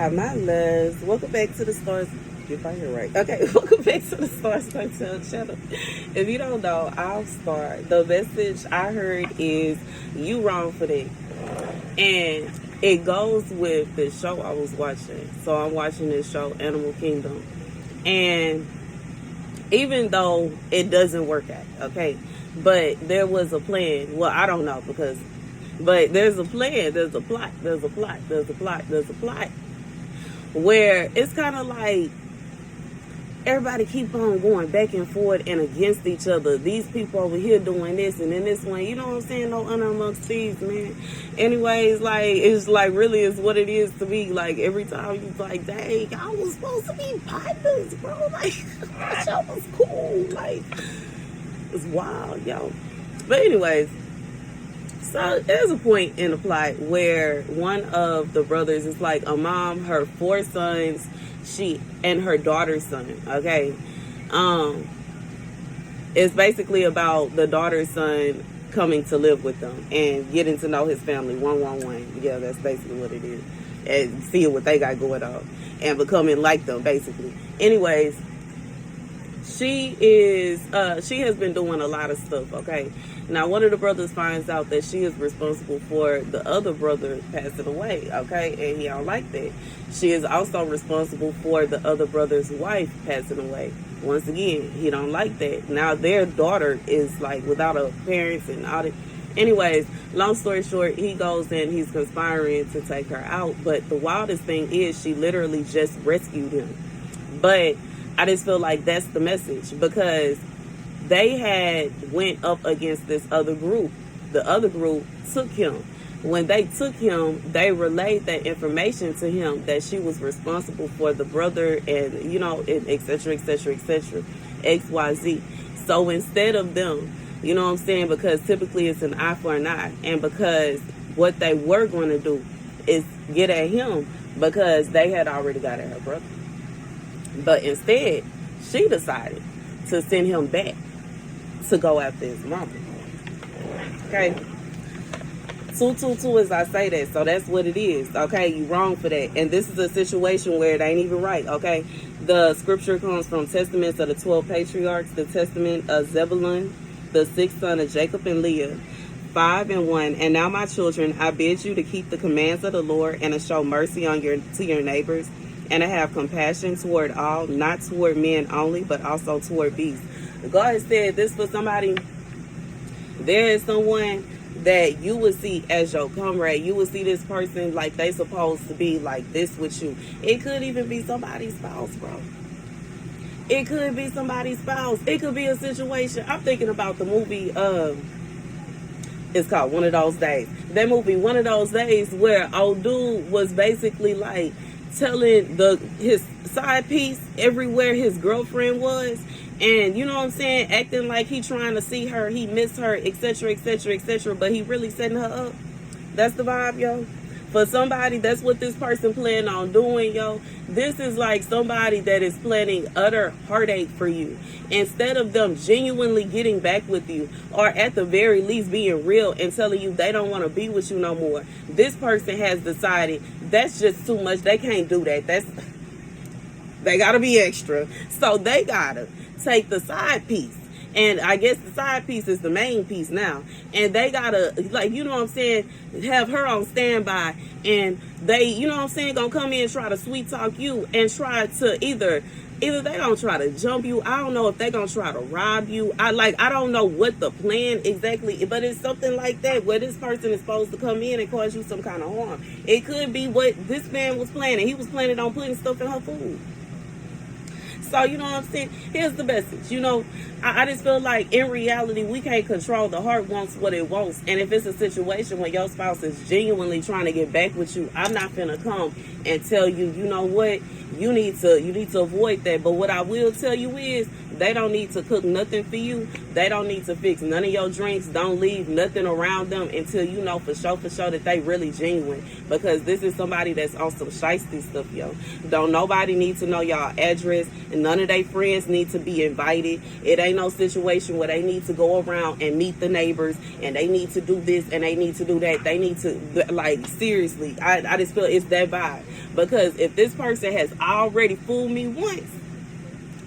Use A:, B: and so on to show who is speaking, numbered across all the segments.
A: My loves, welcome back to the Stars. If I hear right, okay. Welcome back to the Starscartel channel. If you don't know, I'll start. The message I heard is you wrong for that, and it goes with the show I was watching. So I'm watching this show, Animal Kingdom, and even though it doesn't work out, okay, but there was a plan. Well, I don't know but there's a plan. There's a plot. There's a plot. There's a plot. There's a plot. Where it's kind of like everybody keep on going back and forth and against each other. These people over here doing this and then this one, you know what I'm saying? No honor amongst thieves, man. Anyways, like, it's like really is what it is to me. Like, every time you like, dang, I was supposed to be partners, bro. Like, that show was cool. Like, it's wild, yo. But anyways, so there's a point in the plot where one of the brothers is like a mom, her 4 sons, and her daughter's son, okay? It's basically about the daughter's son coming to live with them and getting to know his family, 111. Yeah, that's basically what it is. And seeing what they got going on and becoming like them, basically. Anyways, she has been doing a lot of stuff, okay? Now, one of the brothers finds out that she is responsible for the other brother passing away, okay? And he don't like that. She is also responsible for the other brother's wife passing away. Once again, he don't like that. Now, their daughter is, like, without her parents and all that. Anyways, long story short, he goes and he's conspiring to take her out. But the wildest thing is she literally just rescued him. But I just feel like that's the message, because they had went up against this other group. The other group took him. When they took him, they relayed that information to him that she was responsible for the brother and, you know, et cetera, et cetera, et cetera, XYZ. So instead of them, you know what I'm saying, because typically it's an eye for an eye, and because what they were going to do is get at him because they had already got at her brother. But instead, she decided to send him back to go after his mama. Okay? 222 as I say that, so that's what it is. Okay? You wrong for that. And this is a situation where it ain't even right. Okay? The scripture comes from Testaments of the 12 Patriarchs, the Testament of Zebulun, the 6th son of Jacob and Leah, 5:1. And now, my children, I bid you to keep the commands of the Lord and to show mercy to your neighbors, and to have compassion toward all, not toward men only, but also toward beasts. God has said this for somebody. There is someone that you would see as your comrade. You would see this person like they supposed to be like this with you. It could even be somebody's spouse, bro. It could be somebody's spouse. It could be a situation. I'm thinking about the movie, it's called One of Those Days. That movie, One of Those Days, where old dude was basically like telling his side piece everywhere his girlfriend was, and you know what I'm saying, acting like he trying to see her, he miss her, etc., etc., etc., but he really setting her up. That's the vibe, yo. For somebody, that's what this person planning on doing, yo. This is like somebody that is planning utter heartache for you. Instead of them genuinely getting back with you, or at the very least being real and telling you they don't want to be with you no more, this person has decided that's just too much. They can't do that. They gotta be extra. So they gotta take the side piece. And I guess the side piece is the main piece now. And they gotta, like, you know what I'm saying, have her on standby. And they, you know what I'm saying, gonna come in and try to sweet talk you and try to either they gonna try to jump you. I don't know if they gonna try to rob you. I don't know what the plan exactly, but it's something like that where this person is supposed to come in and cause you some kind of harm. It could be what this man was planning. He was planning on putting stuff in her food. So, you know what I'm saying? Here's the message. You know, I just feel like in reality, we can't control. The heart wants what it wants. And if it's a situation where your spouse is genuinely trying to get back with you, I'm not finna come and tell you, you know what, you need to avoid that. But what I will tell you is they don't need to cook nothing for you. They don't need to fix none of your drinks. Don't leave nothing around them until you know for sure that they really genuine. Because this is somebody that's on some shiesty stuff, yo. Don't nobody need to know y'all address. And none of their friends need to be invited. It ain't no situation where they need to go around and meet the neighbors and they need to do this and they need to do that. They need to, like, seriously, I just feel it's that vibe. Because if this person has already fooled me once,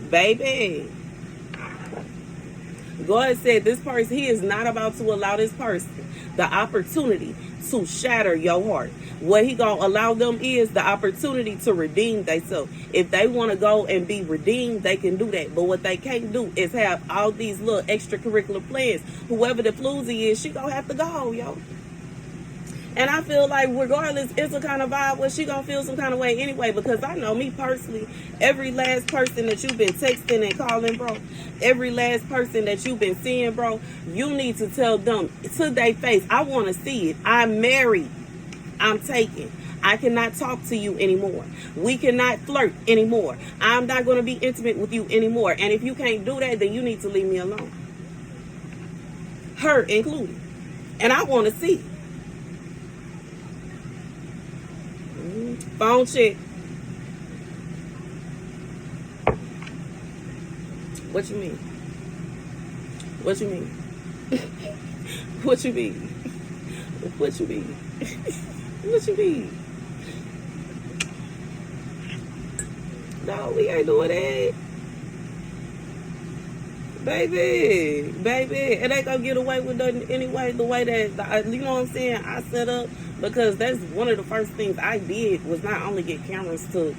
A: baby, God said this person, he is not about to allow this person the opportunity to shatter your heart. What he gonna allow them is the opportunity to redeem themselves. If they want to go and be redeemed, they can do that. But what they can't do is have all these little extracurricular plans. Whoever the floozy is, she gonna have to go, yo. And I feel like regardless, it's a kind of vibe where she gonna feel some kind of way anyway. Because I know me personally, every last person that you've been texting and calling, bro, every last person that you've been seeing, bro, you need to tell them to their face, I want to see it. I'm married. I'm taken. I cannot talk to you anymore. We cannot flirt anymore. I'm not going to be intimate with you anymore. And if you can't do that, then you need to leave me alone. Her included. And I want to see it. Phone check. What you mean? What you mean? What you mean? What you mean? What you mean? No, we ain't doing that. Baby. It ain't gonna get away with nothing anyway. The way that, you know what I'm saying, I set up. Because that's one of the first things I did was not only get cameras to,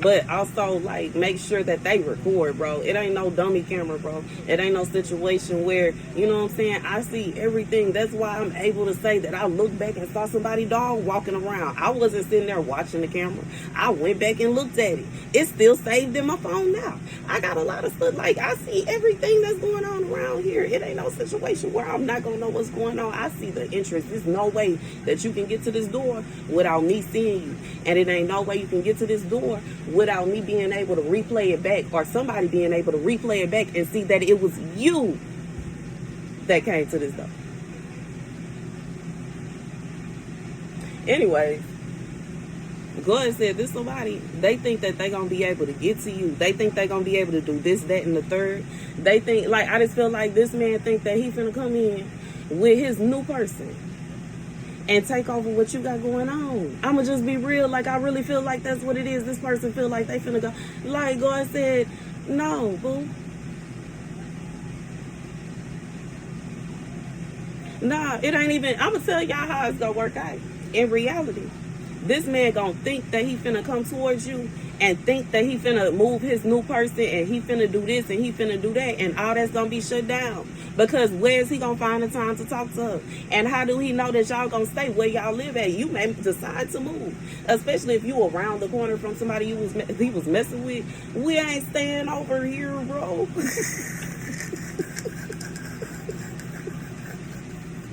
A: but also like make sure that they record, bro. It ain't no dummy camera, bro. It ain't no situation where, you know what I'm saying, I see everything. That's why I'm able to say that I looked back and saw somebody's dog walking around. I wasn't sitting there watching the camera. I went back and looked at it. It's still saved in my phone now. I got a lot of stuff. Like, I see everything that's going on around here. It ain't no situation where I'm not gonna know what's going on. I see the interest. There's no way that you can get to this door without me seeing you. And it ain't no way you can get to this door without me being able to replay it back, or somebody being able to replay it back and see that it was you that came to this door. Anyway, God said this somebody, they think that they gonna be able to get to you. They think they gonna be able to do this, that, and the third. They think, like, I just feel like this man think that he finna come in with his new person and take over what you got going on. I'ma just be real. Like, I really feel like that's what it is. This person feel like they finna go. Like, God said, no, boo. Nah, it ain't even, I'ma tell y'all how it's gonna work out. In reality, this man gonna think that he finna come towards you and think that he finna move his new person and he finna do this and he finna do that, and all that's gonna be shut down. Because where's he gonna find the time to talk to her? And how do he know that y'all gonna stay where y'all live at? You may decide to move, especially if you around the corner from somebody he was messing with. We ain't staying over here, bro.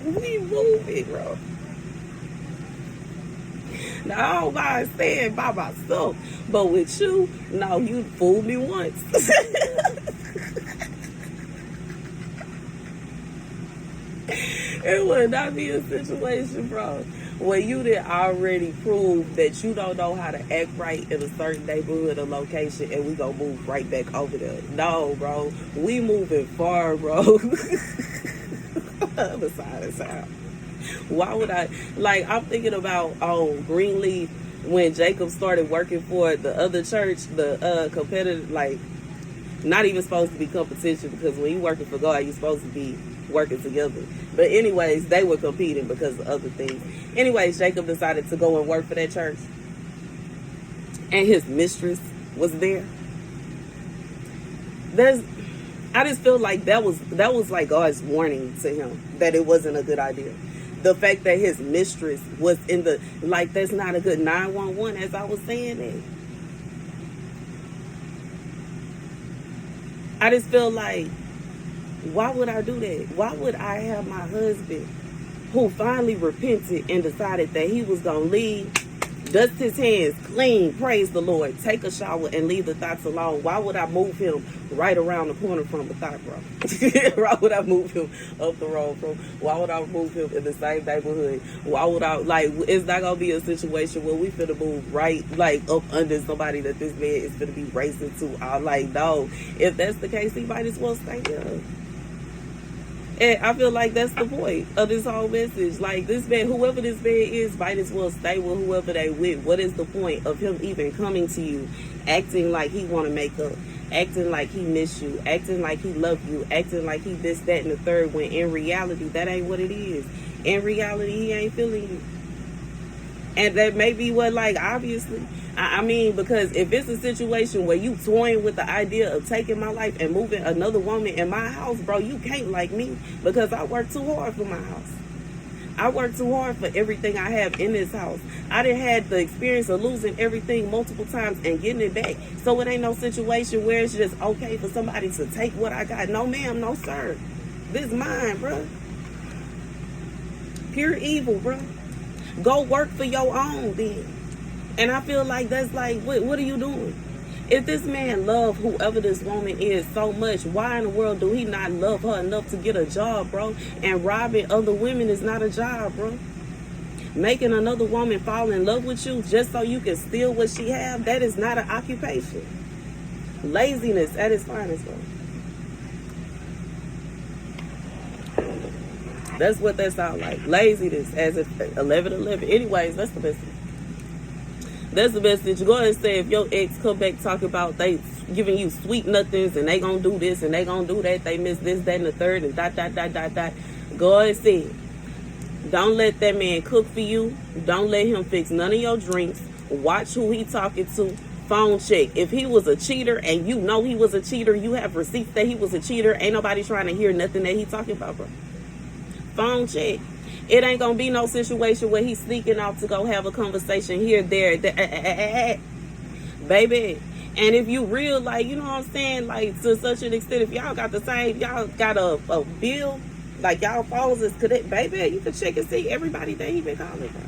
A: We moving, bro. Now, I don't mind staying by myself, but with you, no, you fooled me once. It would not be a situation, bro, where you did already prove that you don't know how to act right in a certain neighborhood or location, and we gonna move right back over there. No, bro, we moving far, bro. Other side of town. Why would I, like, I'm thinking about Greenleaf when Jacob started working for the other church, the competitive, like, not even supposed to be competition, because when you working for God, you're supposed to be working together. But anyways, they were competing because of other things. Anyways, Jacob decided to go and work for that church, and his mistress was there. I just feel like that was like God's warning to him that it wasn't a good idea. The fact that his mistress was in the, like, that's not a good 911, as I was saying it. I just feel like, why would I do that? Why would I have my husband, who finally repented and decided that he was going to leave, dust his hands clean, praise the Lord, take a shower, and leave the thoughts alone? Why would I move him right around the corner from the thought, bro? Why would I move him up the road, bro? Why would I move him in the same neighborhood? Why would I, like, it's not gonna be a situation where we finna move right, like, up under somebody that this man is finna be racing to. I'm like, no. If that's the case, he might as well stay here. And I feel like that's the point of this whole message. Like, this man, whoever this man is, might as well stay with whoever they with. What is the point of him even coming to you, acting like he want to make up, acting like he miss you, acting like he love you, acting like he this, that, and the third, when in reality, that ain't what it is. In reality, he ain't feeling you. And that may be what, like, obviously. I mean, because if it's a situation where you toying with the idea of taking my life and moving another woman in my house, bro, you can't like me, because I work too hard for my house. I work too hard for everything I have in this house. I done had the experience of losing everything multiple times and getting it back. So it ain't no situation where it's just okay for somebody to take what I got. No, ma'am, no, sir. This is mine, bro. Pure evil, bro. Go work for your own then. And I feel like that's like, what are you doing? If this man love whoever this woman is so much, why in the world do he not love her enough to get a job, bro? And robbing other women is not a job, bro. Making another woman fall in love with you just so you can steal what she have, that is not an occupation. Laziness at its finest, bro. That's what that sounds like. Laziness as if 11:11. Anyways, that's the best thing. That's the message. Go ahead and say, if your ex come back talk about they giving you sweet nothings and they gonna do this and they gonna do that, they miss this, that, and the third, and dot. Go ahead and say it. Don't let that man cook for you. Don't let him fix none of your drinks. Watch who he talking to. Phone check. If he was a cheater and you know he was a cheater, you have receipts that he was a cheater. Ain't nobody trying to hear nothing that he talking about, bro. Phone check. It ain't gonna be no situation where he's sneaking off to go have a conversation here, there, baby. And if you real, like, you know what I'm saying, like, to such an extent, if y'all got the same, y'all got a bill, like, y'all phones is connected, baby, you can check and see everybody that he been calling from.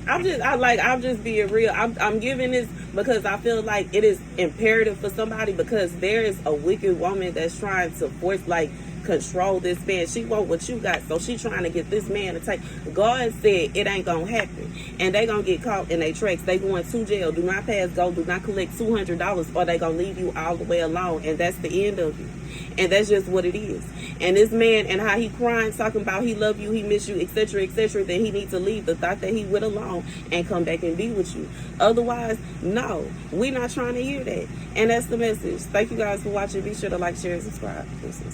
A: I'm just being real. I'm giving this because I feel like it is imperative for somebody, because there is a wicked woman that's trying to force, like, control this man. She want what you got, so she trying to get this man to take. God said it ain't gonna happen, and they gonna get caught in their tracks. They going to jail. Do not pass go. Do not collect $200, or they gonna leave you all the way alone, and that's the end of it. And that's just what it is. And this man, and how he crying, talking about he love you, he miss you, etc., etc., that he needs to leave the thought that he went alone and come back and be with you. Otherwise, no, we not trying to hear that. And that's the message. Thank you guys for watching. Be sure to like, share, and subscribe. Deuces.